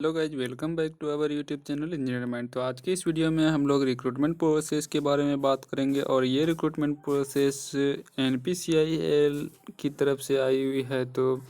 Hello guys, welcome back to our YouTube channel engineer mind. तो आज की इस वीडियो में हम लोग रिक्रूटमेंट प्रोसेस के बारे में बात करेंगे और ये रिक्रूटमेंट प्रोसेस एनपीसीआईएल की तरफ से आई हुई है। तो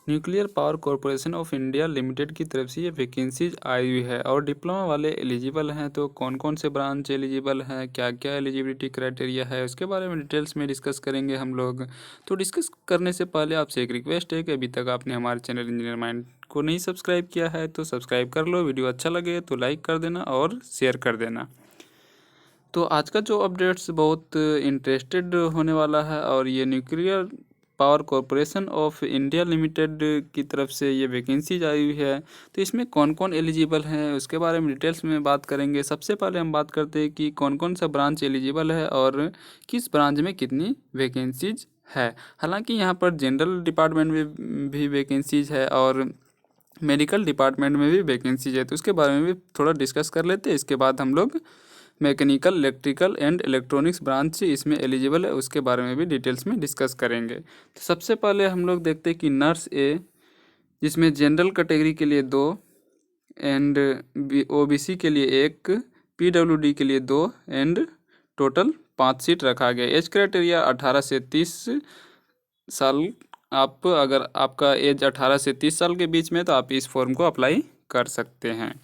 nuclear power corporation of India limited की तरफ से ये वैकेंसीज आई हुई है और डिप्लोमा वाले एलिजिबल हैं। तो कौन कौन से ब्रांच एलिजिबल हैं, क्या क्या एलिजिबिलिटी क्राइटेरिया है, उसके बारे में डिटेल्स में डिस्कस करेंगे हम लोग। तो डिस्कस करने से पहले आपसे एक रिक्वेस्ट है कि अभी तक आपने हमारे चैनल इंजीनियर माइंड को नहीं सब्सक्राइब किया है तो सब्सक्राइब कर लो। वीडियो अच्छा लगे तो लाइक कर देना और शेयर कर देना। तो आज का जो अपडेट्स बहुत इंटरेस्टेड होने वाला है और ये nuclear power corporation of India limited की तरफ से ये वैकेंसीज आई हुई है। तो इसमें कौन कौन एलिजिबल हैं उसके बारे में डिटेल्स में बात करेंगे। सबसे पहले हम बात करते हैं कि कौन कौन सा ब्रांच एलिजिबल है और किस ब्रांच में कितनी वैकेंसीज है। हालांकि यहाँ पर जनरल डिपार्टमेंट में भी वैकेंसीज है और मेडिकल डिपार्टमेंट में भी वैकेंसीज है। तो उसके बारे में भी थोड़ा डिस्कस कर लेते हैं। इसके बाद हम लोग mechanical, electrical and electronics branch इसमें एलिजिबल है उसके बारे में भी डिटेल्स में डिस्कस करेंगे। तो सबसे पहले हम लोग देखते हैं कि नर्स ए, जिसमें जनरल कैटेगरी के लिए 2 एंड ओबीसी के लिए 1, पीडब्ल्यूडी के लिए 2 एंड टोटल 5 सीट रखा गया। एज क्राइटेरिया 18 से 30 साल। आप अगर आपका एज 18 से 30 साल के बीच में तो आप इस फॉर्म को अप्लाई कर सकते हैं।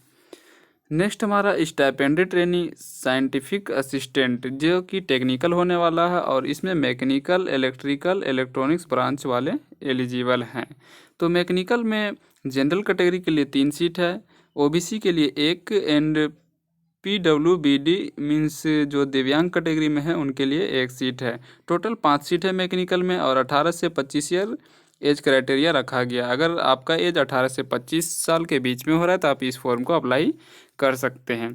नेक्स्ट हमारा स्टाइपेंडी ट्रेनी साइंटिफिक असिस्टेंट, जो कि टेक्निकल होने वाला है और इसमें मैकेनिकल, इलेक्ट्रिकल, इलेक्ट्रॉनिक्स ब्रांच वाले एलिजिबल हैं। तो मैकेनिकल में जनरल कैटेगरी के लिए 3 सीट है, ओबीसी के लिए 1 एंड पीडब्ल्यूबीडी मीन्स जो दिव्यांग कैटेगरी में है उनके लिए 1 सीट है। टोटल 5 सीट है मैकेनिकल में और 18 से 25 ईयर एज क्राइटेरिया रखा गया। अगर आपका एज 18 से 25 साल के बीच में हो रहा है तो आप इस फॉर्म को अप्लाई कर सकते हैं।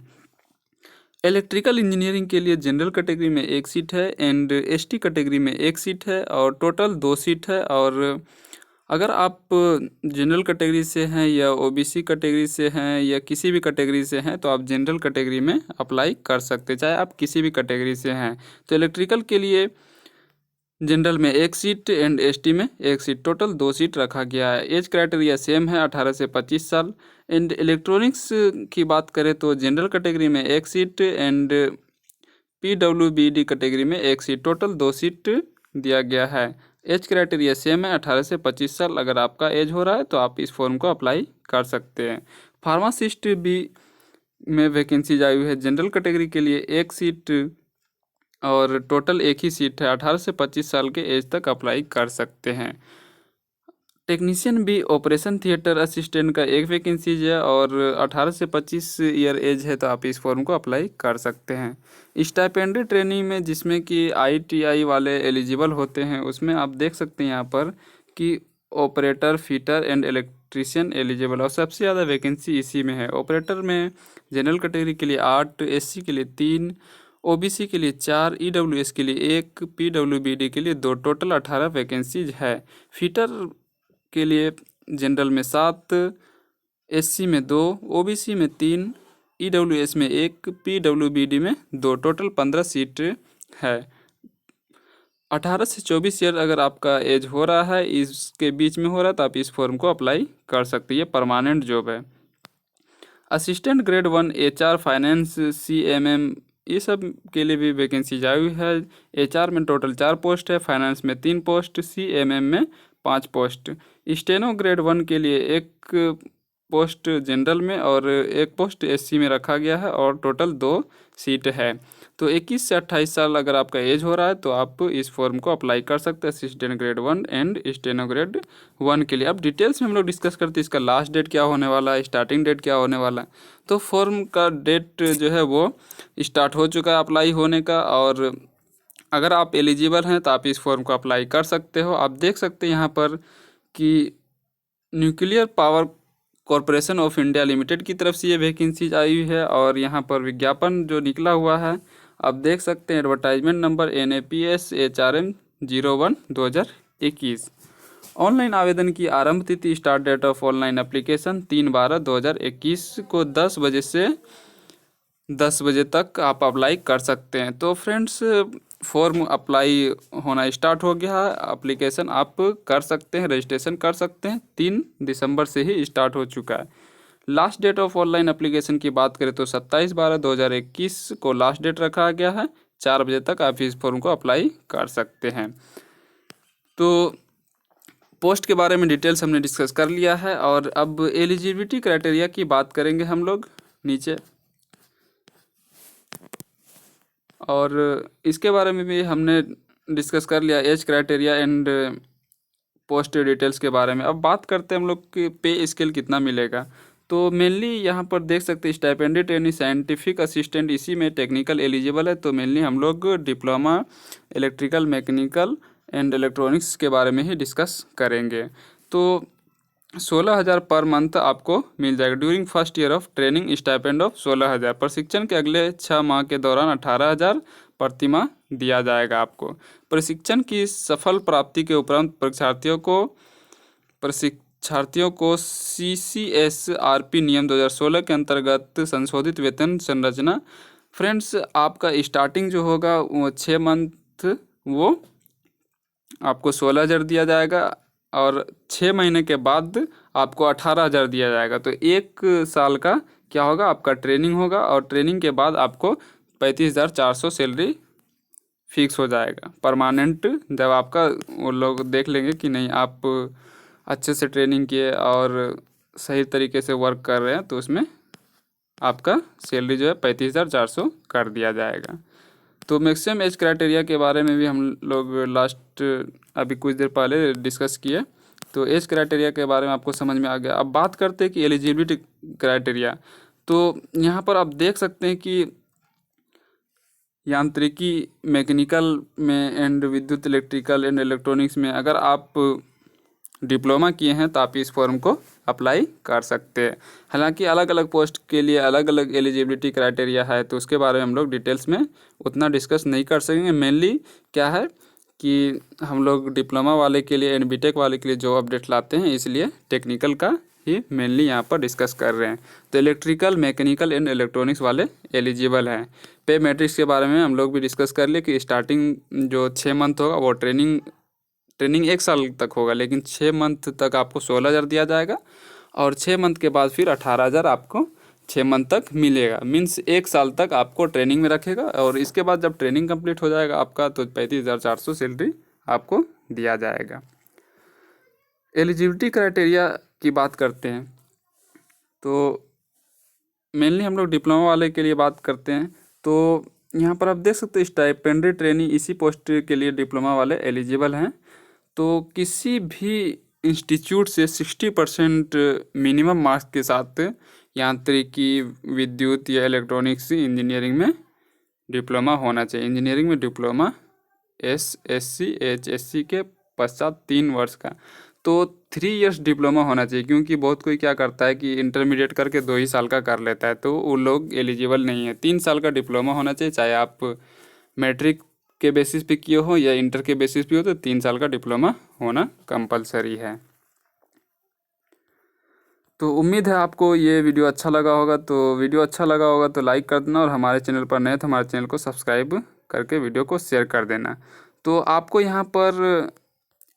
इलेक्ट्रिकल इंजीनियरिंग के लिए जनरल कैटेगरी में 1 सीट है एंड एसटी कैटेगरी में 1 सीट है और टोटल 2 सीट है। और अगर आप जनरल कैटेगरी से हैं या ओबीसी कैटेगरी से हैं या किसी भी कैटेगरी से हैं तो आप जनरल कैटेगरी में अप्लाई कर सकते हैं, चाहे आप किसी भी कैटेगरी से हैं। तो इलेक्ट्रिकल के लिए जनरल में 1 सीट एंड एसटी में 1 सीट, टोटल 2 सीट रखा गया है। एज क्राइटेरिया सेम है 18 से 25 साल। एंड इलेक्ट्रॉनिक्स की बात करें तो जनरल कैटेगरी में 1 सीट एंड पीडब्ल्यूबीडी कैटेगरी में 1 सीट, टोटल 2 सीट दिया गया है। एज क्राइटेरिया सेम है 18 से 25 साल। अगर आपका एज हो रहा है तो आप इस फॉर्म को अप्लाई कर सकते हैं। फार्मासिस्ट भी में वैकेंसी आई हुई है। जनरल कैटेगरी के लिए 1 सीट और टोटल 1 ही सीट है। 18 से 25 साल के एज तक अप्लाई कर सकते हैं। टेक्नीशियन भी ऑपरेशन थिएटर असिस्टेंट का 1 वैकेंसी है और 18 से 25 ईयर एज है तो आप इस फॉर्म को अप्लाई कर सकते हैं। स्टाइपेंडी ट्रेनिंग में जिसमें कि आईटीआई वाले एलिजिबल होते हैं उसमें आप देख सकते हैं यहाँ पर कि operator, fitter and electrician eligible और सबसे ज़्यादा वैकेंसी इसी में है। ऑपरेटर में जनरल कैटेगरी के लिए 8, एससी के लिए 3, ओबीसी के लिए 4, ईडब्ल्यूएस के लिए 1, पीडब्ल्यूबीडी के लिए 2, टोटल 18 वैकेंसीज है। फिटर के लिए जनरल में 7, एससी में 2, ओबीसी में 3, ईडब्ल्यूएस में 1, पीडब्ल्यूबीडी में 2, टोटल 15 सीट है। 18 से 24 ईयर अगर आपका एज हो रहा है, इसके बीच में हो रहा है तो आप इस फॉर्म को अप्लाई कर सकते हैं। ये परमानेंट जॉब है। Assistant grade 1 HR, finance, CMM ये सब के लिए भी वैकेंसी आई हुई है। एचआर में टोटल 4 पोस्ट है, फाइनेंस में 3 पोस्ट, सीएमएम में 5 पोस्ट। स्टेनो ग्रेड 1 के लिए 1 पोस्ट जनरल में और 1 पोस्ट एससी में रखा गया है और टोटल 2 सीट है। तो 21 से 28 साल अगर आपका एज हो रहा है तो आप इस फॉर्म को अप्लाई कर सकते हैं assistant grade 1 and steno grade 1 के लिए। अब डिटेल्स में हम लोग डिस्कस करते हैं इसका लास्ट डेट क्या होने वाला है, स्टार्टिंग डेट क्या होने वाला है। तो फॉर्म का डेट जो है वो स्टार्ट हो चुका है अप्लाई होने का और अगर आप एलिजिबल हैं तो आप इस फॉर्म को अप्लाई कर सकते हो। आप देख सकते हैं यहाँ पर कि nuclear power corporation of India limited की तरफ से ये वैकेंसीज आई हुई है और यहाँ पर विज्ञापन जो निकला हुआ है आप देख सकते हैं। Advertisement number NAPS HRM 01/2021। Online आवेदन की आरंभ तिथि, start date of online application 3/12/2021 को 10 बजे से 10 बजे तक आप अप्लाई कर सकते हैं। तो फ्रेंड्स, फॉर्म अप्लाई होना स्टार्ट हो गया है। एप्लीकेशन आप कर सकते हैं, रजिस्ट्रेशन कर सकते हैं। 3 दिसंबर से ही स्टार्ट हो चुका है। Last date of online application की बात करें तो 27/12/2021 को लास्ट डेट रखा गया है। 4 बजे तक आप इस फॉर्म को अप्लाई कर सकते हैं। तो पोस्ट के बारे में डिटेल्स हमने डिस्कस कर लिया है और अब एलिजिबिलिटी क्राइटेरिया की बात करेंगे हम लोग नीचे, और इसके बारे में भी हमने डिस्कस कर लिया age criteria and post details के बारे में। अब बात करते हैं हम लोग कि पे स्केल कितना मिलेगा। तो मेनली यहाँ पर देख सकते हैं स्टाइपेंडी ट्रेनी साइंटिफिक असिस्टेंट, इसी में टेक्निकल एलिजिबल है। तो मेनली हम लोग diploma electrical mechanical and electronics के बारे में ही डिस्कस करेंगे। तो 16,000 पर मंथ आपको मिल जाएगा during first year of training, stipend of 16,000। प्रशिक्षण के अगले 6 माह के दौरान 18,000 प्रति माह दिया जाएगा आपको। प्रशिक्षण की सफल प्राप्ति के उपरांत प्रशिक्षार्थियों को CCSRP नियम 2016 के अंतर्गत संशोधित वेतन संरचना, फ्रेंड्स आपका स्टार्टिंग जो होगा वो 6 मंथ वो आपको 16,000 दिया जाएगा और 6 महीने के बाद आपको 18,000 दिया जाएगा। तो 1 साल का क्या होगा, आपका ट्रेनिंग होगा और ट्रेनिंग के बाद आपको 35,400 सैलरी फिक्स हो जाएगा परमानेंट। जब आपका वो लोग देख लेंगे कि नहीं आप अच्छे से ट्रेनिंग किए और सही तरीके से वर्क कर रहे हैं, तो उसमें आपका सैलरी जो है 35,400 कर दिया जाएगा। तो मैक्सिमम एज क्राइटेरिया के बारे में भी हम लोग लास्ट अभी कुछ देर पहले डिस्कस किए, तो एज क्राइटेरिया के बारे में आपको समझ में आ गया। अब बात करते हैं कि एलिजिबिलिटी क्राइटेरिया। तो यहाँ पर आप देख सकते हैं कि यांत्रिकी मैकेनिकल में एंड विद्युत इलेक्ट्रिकल एंड इलेक्ट्रॉनिक्स में अगर आप डिप्लोमा किए हैं तो आप इस फॉर्म को अप्लाई कर सकते हैं। हालांकि अलग अलग पोस्ट के लिए अलग अलग एलिजिबिलिटी क्राइटेरिया है, तो उसके बारे में हम लोग डिटेल्स में उतना डिस्कस नहीं कर सकेंगे। मेनली क्या है कि हम लोग डिप्लोमा वाले के लिए एंड बीटेक वाले के लिए जो अपडेट लाते हैं, इसलिए टेक्निकल का ही मेनली यहाँ पर डिस्कस कर रहे हैं। तो इलेक्ट्रिकल मैकेनिकल एंड इलेक्ट्रॉनिक्स वाले एलिजिबल हैं। पे मैट्रिक्स के बारे में हम लोग भी डिस्कस कर लिए कि स्टार्टिंग जो 6 मंथ होगा वो ट्रेनिंग 1 साल तक होगा, लेकिन 6 मंथ तक आपको 16,000 दिया जाएगा और 6 मंथ के बाद फिर 18,000 आपको 6 मंथ तक मिलेगा। मीन्स 1 साल तक आपको ट्रेनिंग में रखेगा और इसके बाद जब ट्रेनिंग कंप्लीट हो जाएगा आपका, तो 35,400 सैलरी आपको दिया जाएगा। एलिजिबिलिटी क्राइटेरिया की बात करते हैं तो मेनली हम लोग डिप्लोमा वाले के लिए बात करते हैं। तो यहाँ पर आप देख सकते हैं स्टाइपेंडरी ट्रेनी इसी पोस्ट के लिए डिप्लोमा वाले एलिजिबल हैं। तो किसी भी इंस्टीट्यूट से 60% मिनिमम मार्क्स के साथ यांत्रिकी विद्युत या इलेक्ट्रॉनिक्स इंजीनियरिंग में डिप्लोमा होना चाहिए। इंजीनियरिंग में डिप्लोमा SSC HSC के पश्चात 3 वर्ष का, तो 3 इयर्स डिप्लोमा होना चाहिए। क्योंकि बहुत कोई क्या करता है कि इंटरमीडिएट करके 2 ही साल का कर लेता है, तो वो लोग एलिजिबल नहीं है। 3 साल का डिप्लोमा होना चाहिए, चाहे आप मैट्रिक के बेसिस पे किए हो या इंटर के बेसिस पे हो, तो 3 साल का डिप्लोमा होना कंपलसरी है। तो उम्मीद है आपको ये वीडियो अच्छा लगा होगा। तो वीडियो अच्छा लगा होगा तो लाइक कर देना और हमारे चैनल पर नए तो हमारे चैनल को सब्सक्राइब करके वीडियो को शेयर कर देना। तो आपको यहाँ पर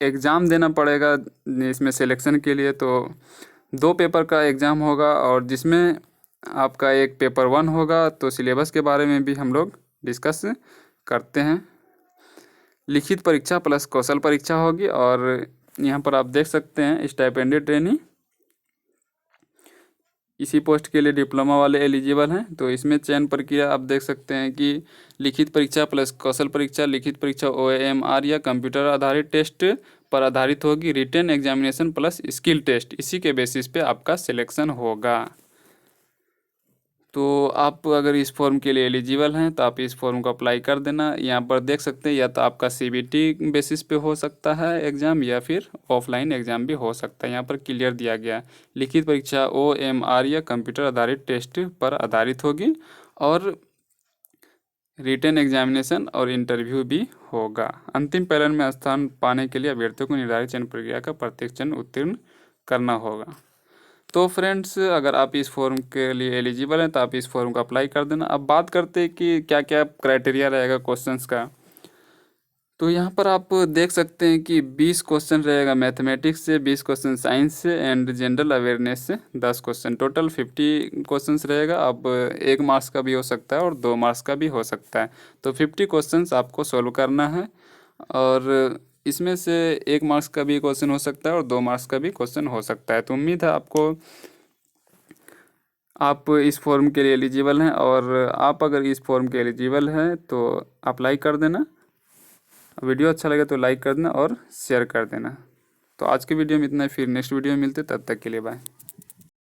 एग्ज़ाम देना पड़ेगा इसमें सिलेक्शन के लिए। तो 2 पेपर का एग्ज़ाम होगा और जिसमें आपका एक पेपर 1 होगा। तो सिलेबस के बारे में भी हम लोग डिस्कस करते हैं। लिखित परीक्षा प्लस कौशल परीक्षा होगी और यहाँ पर आप देख सकते हैं स्टाइपेंडी ट्रेनी इसी पोस्ट के लिए डिप्लोमा वाले एलिजिबल हैं। तो इसमें चयन प्रक्रिया आप देख सकते हैं कि लिखित परीक्षा प्लस कौशल परीक्षा। लिखित परीक्षा OMR या कंप्यूटर आधारित टेस्ट पर आधारित होगी। Written examination plus skill test, इसी के बेसिस पे आपका सिलेक्शन होगा। तो आप अगर इस फॉर्म के लिए एलिजिबल हैं तो आप इस फॉर्म को अप्लाई कर देना। यहाँ पर देख सकते हैं या तो आपका CBT बेसिस पे हो सकता है एग्ज़ाम या फिर ऑफलाइन एग्ज़ाम भी हो सकता है। यहाँ पर क्लियर दिया गया है लिखित परीक्षा OMR या कंप्यूटर आधारित टेस्ट पर आधारित होगी और रिटन एग्जामिनेशन और इंटरव्यू भी होगा। अंतिम पैनल में स्थान पाने के लिए अभ्यर्थियों को निर्धारित चयन प्रक्रिया का प्रत्येक चयन उत्तीर्ण करना होगा। तो फ्रेंड्स, अगर आप इस फॉर्म के लिए एलिजिबल हैं तो आप इस फॉर्म को अप्लाई कर देना। अब बात करते हैं कि क्या क्या क्राइटेरिया रहेगा क्वेश्चंस का। तो यहाँ पर आप देख सकते हैं कि 20 क्वेश्चन रहेगा मैथमेटिक्स से, 20 क्वेश्चन साइंस से एंड जनरल अवेयरनेस से 10 क्वेश्चन, टोटल 50 क्वेश्चंस रहेगा। अब 1 मार्क्स का भी हो सकता है और 2 मार्क्स का भी हो सकता है। तो 50 क्वेश्चंस आपको सॉल्व करना है और इसमें से 1 मार्क्स का भी क्वेश्चन हो सकता है और 2 मार्क्स का भी क्वेश्चन हो सकता है। तो उम्मीद है आपको आप इस फॉर्म के लिए एलिजिबल हैं, और आप अगर इस फॉर्म के एलिजिबल हैं तो अप्लाई कर देना। वीडियो अच्छा लगे तो लाइक कर देना और शेयर कर देना। तो आज की वीडियो में इतना ही, फिर नेक्स्ट वीडियो में मिलते, तब तक के लिए बाय।